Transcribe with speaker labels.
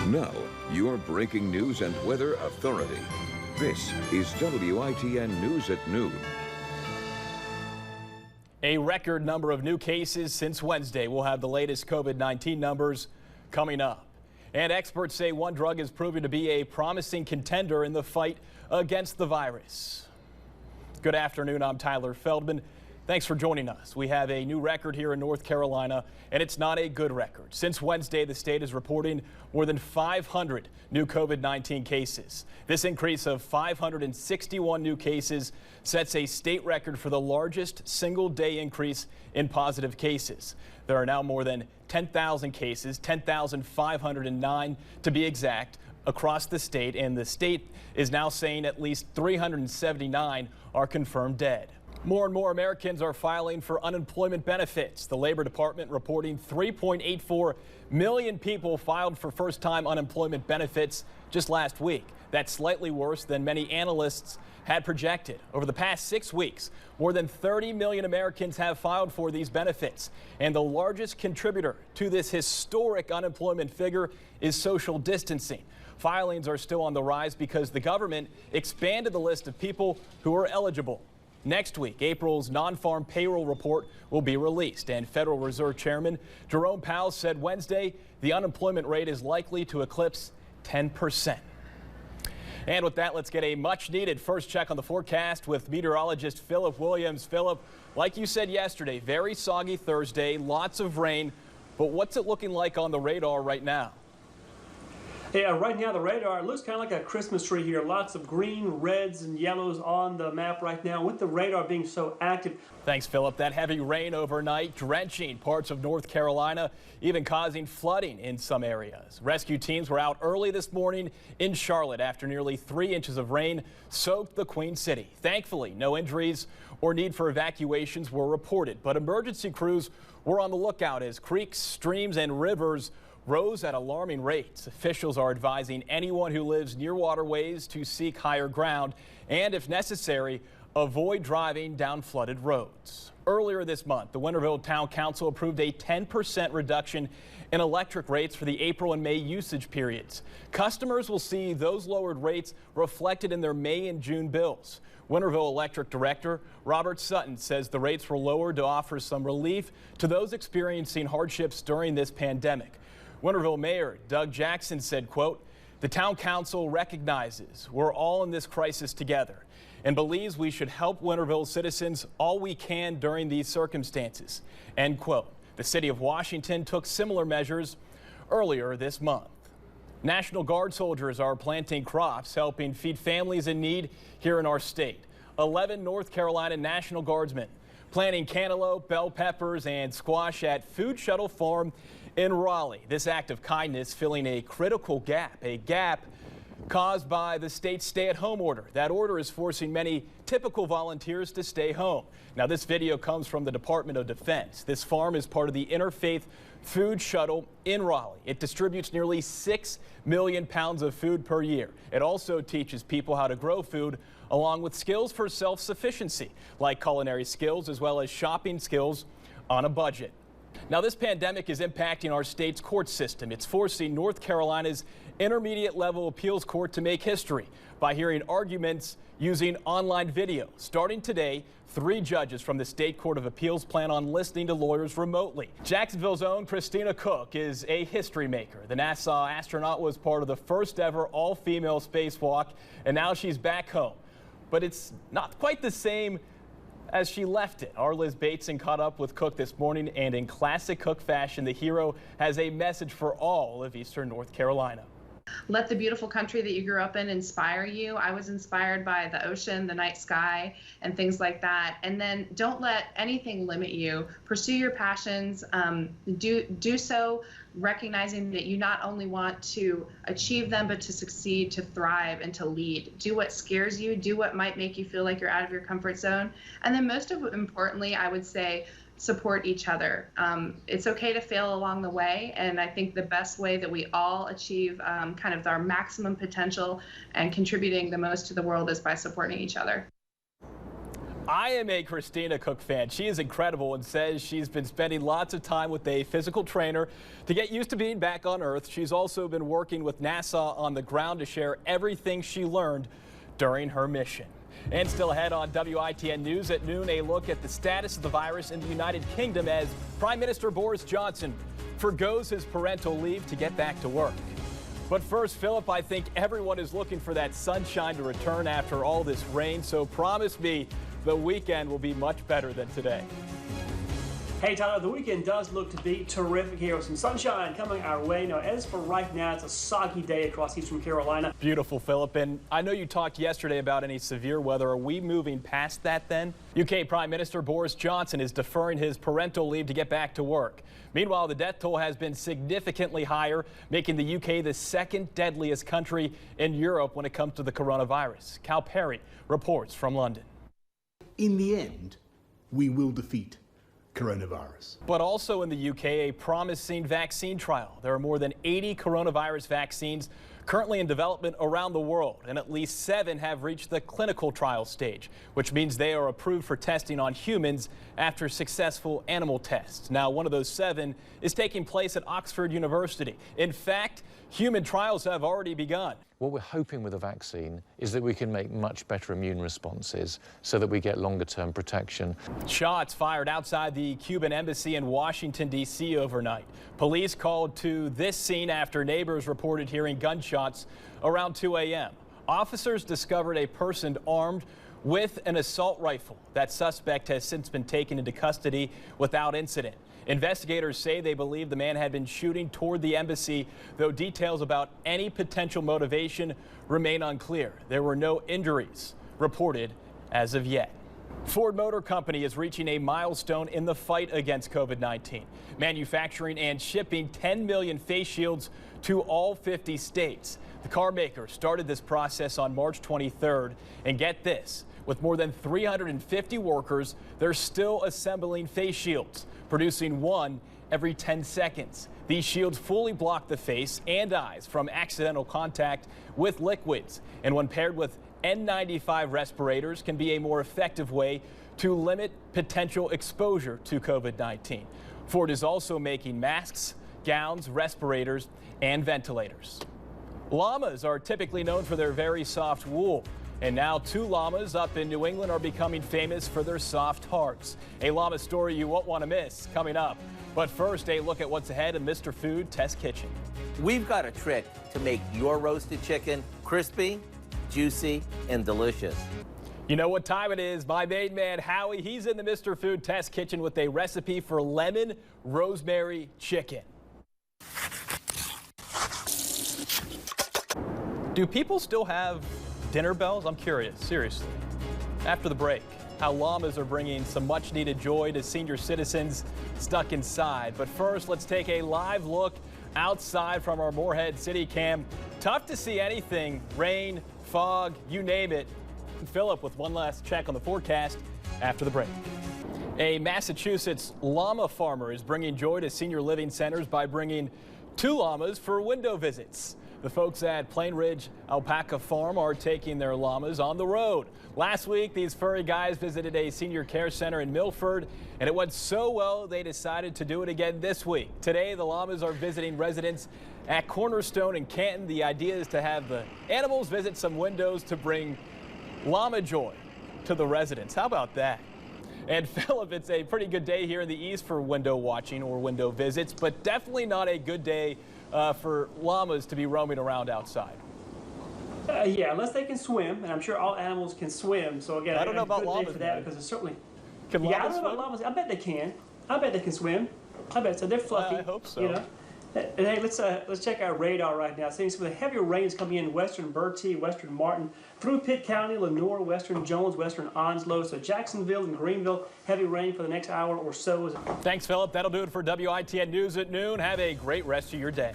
Speaker 1: Now, your breaking news and weather authority. This is WITN News at Noon.
Speaker 2: A record number of new cases since Wednesday. We'll have the latest COVID-19 numbers coming up. And experts say one drug is proving to be a promising contender in the fight against the virus. Good afternoon, I'm Tyler Feldman. Thanks for joining us. We have a new record here in North Carolina, and it's not a good record. Since Wednesday, the state is reporting more than 500 new COVID-19 cases. This increase of 561 new cases sets a state record for the largest single-day increase in positive cases. There are now more than 10,000 cases, 10,509 to be exact, across the state, and the state is now saying at least 379 are confirmed dead. More and more Americans are filing for unemployment benefits. The Labor Department reporting 3.84 million people filed for first-time unemployment benefits just last week. That's slightly worse than many analysts had projected. Over the past 6 weeks, more than 30 million Americans have filed for these benefits. And the largest contributor to this historic unemployment figure is social distancing. Filings are still on the rise because the government expanded the list of people who are eligible. Next week, April's non-farm payroll report will be released, and Federal Reserve Chairman Jerome Powell said Wednesday the unemployment rate is likely to eclipse 10%. And with that, let's get a much-needed first check on the forecast with meteorologist Philip Williams. Philip, like you said yesterday, very soggy Thursday, lots of rain, but what's it looking like on the radar right now?
Speaker 3: Yeah, right now the radar looks kind of like a Christmas tree here. Lots of green, reds, and yellows on the map right now with the radar being so active.
Speaker 2: Thanks, Philip. That heavy rain overnight drenching parts of North Carolina, even causing flooding in some areas. Rescue teams were out early this morning in Charlotte after nearly 3 inches of rain soaked the Queen City. Thankfully, no injuries or need for evacuations were reported, but emergency crews were on the lookout as creeks, streams, and rivers rose at alarming rates. Officials are advising anyone who lives near waterways to seek higher ground and, if necessary, avoid driving down flooded roads. Earlier this month, the Winterville Town Council approved a 10% reduction in electric rates for the April and May usage periods. Customers will see those lowered rates reflected in their May and June bills. Winterville Electric Director Robert Sutton says the rates were lowered to offer some relief to those experiencing hardships during this pandemic. Winterville Mayor Doug Jackson said, quote, "The town council recognizes we're all in this crisis together and believes we should help Winterville citizens all we can during these circumstances," end quote. The city of Washington took similar measures earlier this month. National Guard soldiers are planting crops, helping feed families in need here in our state. 11 North Carolina National Guardsmen planting cantaloupe, bell peppers, and squash at Food Shuttle Farm in Raleigh. This act of kindness filling a critical gap, a gap caused by the state's stay-at-home order. That order is forcing many typical volunteers to stay home. Now, this video comes from the Department of Defense. This farm is part of the Interfaith Food Shuttle in Raleigh. It distributes nearly 6 million pounds of food per year. It also teaches people how to grow food along with skills for self-sufficiency, like culinary skills as well as shopping skills on a budget. Now, this pandemic is impacting our state's court system. It's forcing North Carolina's intermediate level appeals court to make history by hearing arguments using online video. Starting today, 3 judges from the State Court of Appeals plan on listening to lawyers remotely. Jacksonville's own Christina Cook is a history maker. The NASA astronaut was part of the first ever all-female spacewalk, and now she's back home. But it's not quite the same as she left it. Our Liz Bateson caught up with Cook this morning, and in classic Cook fashion, the hero has a message for all of Eastern North Carolina.
Speaker 4: Let the beautiful country that you grew up in inspire you. I was inspired by the ocean, the night sky, and things like that. And then don't let anything limit you. Pursue your passions. Do so recognizing that you not only want to achieve them, but to succeed, to thrive, and to lead. Do what scares you. Do what might make you feel like you're out of your comfort zone. And then most importantly, I would say, support each other. It's okay to fail along the way, and I think the best way that we all achieve kind of our maximum potential and contributing the most to the world is by supporting each other.
Speaker 2: I am a Christina Cook fan. She is incredible and says she's been spending lots of time with a physical trainer to get used to being back on Earth. She's also been working with NASA on the ground to share everything she learned during her mission. And still ahead on WITN News at noon, a look at the status of the virus in the United Kingdom as Prime Minister Boris Johnson forgoes his parental leave to get back to work. But first, Philip, I think everyone is looking for that sunshine to return after all this rain, so promise me the weekend will be much better than today.
Speaker 3: Hey Tyler, the weekend does look to be terrific here with some sunshine coming our way. Now, as for right now, it's a soggy day across eastern Carolina.
Speaker 2: Beautiful, Philip. And I know you talked yesterday about any severe weather. Are we moving past that then? UK Prime Minister Boris Johnson is deferring his parental leave to get back to work. Meanwhile, the death toll has been significantly higher, making the UK the second deadliest country in Europe when it comes to the coronavirus. Cal Perry reports from London.
Speaker 5: In the end, we will defeat coronavirus.
Speaker 2: But also in the UK, a promising vaccine trial. There are more than 80 coronavirus vaccines currently in development around the world, and at least 7 have reached the clinical trial stage, which means they are approved for testing on humans after successful animal tests. Now, one of those 7 is taking place at Oxford University. In fact, human trials have already begun.
Speaker 6: What we're hoping with a vaccine is that we can make much better immune responses so that we get longer-term protection.
Speaker 2: Shots fired outside the Cuban embassy in Washington, D.C. overnight. Police called to this scene after neighbors reported hearing gunshots around 2 a.m. Officers discovered a person armed with an assault rifle. That suspect has since been taken into custody without incident. Investigators say they believe the man had been shooting toward the embassy, though details about any potential motivation remain unclear. There were no injuries reported as of yet. Ford Motor Company is reaching a milestone in the fight against COVID-19, manufacturing and shipping 10 million face shields to all 50 states. The car maker started this process on March 23rd, and get this, with more than 350 workers, they're still assembling face shields, producing one every 10 seconds. These shields fully block the face and eyes from accidental contact with liquids, and when paired with N95 respirators, can be a more effective way to limit potential exposure to COVID-19. Ford is also making masks, gowns, respirators, and ventilators. Llamas are typically known for their very soft wool. And now 2 llamas up in New England are becoming famous for their soft hearts. A llama story you won't want to miss coming up. But first, a look at what's ahead in Mr. Food Test Kitchen.
Speaker 7: We've got a trick to make your roasted chicken crispy, juicy, and delicious.
Speaker 2: You know what time it is. My main man, Howie, he's in the Mr. Food Test Kitchen with a recipe for lemon rosemary chicken. Do people still have dinner bells? I'm curious, seriously. After the break, how llamas are bringing some much needed joy to senior citizens stuck inside. But first, let's take a live look outside from our Moorhead City Cam. Tough to see anything, rain, fog, you name it. Philip with one last check on the forecast after the break. A Massachusetts llama farmer is bringing joy to senior living centers by bringing 2 llamas for window visits. The folks at Plain Ridge Alpaca Farm are taking their llamas on the road. Last week, these furry guys visited a senior care center in Milford, and it went so well they decided to do it again this week. Today, the llamas are visiting residents at Cornerstone in Canton. The idea is to have the animals visit some windows to bring llama joy to the residents. How about that? And Philip, it's a pretty good day here in the east for window watching or window visits, but definitely not a good day for llamas to be roaming around outside.
Speaker 3: Yeah, unless they can swim, and I'm sure all animals can swim. So again,
Speaker 2: I don't know about llamas
Speaker 3: for that because it's certainly.
Speaker 2: Can
Speaker 3: Yeah, I
Speaker 2: llamas
Speaker 3: don't know about llamas. I bet they can. I bet they can swim. I bet so. They're fluffy.
Speaker 2: I hope so.
Speaker 3: You know. And hey, let's check our radar right now. Seeing some of the heavier rains coming in western Bertie, western Martin, through Pitt County, Lenoir, western Jones, western Onslow. So Jacksonville and Greenville, heavy rain for the next hour or so.
Speaker 2: Thanks, Philip. That'll do it for WITN News at noon. Have a great rest of your day.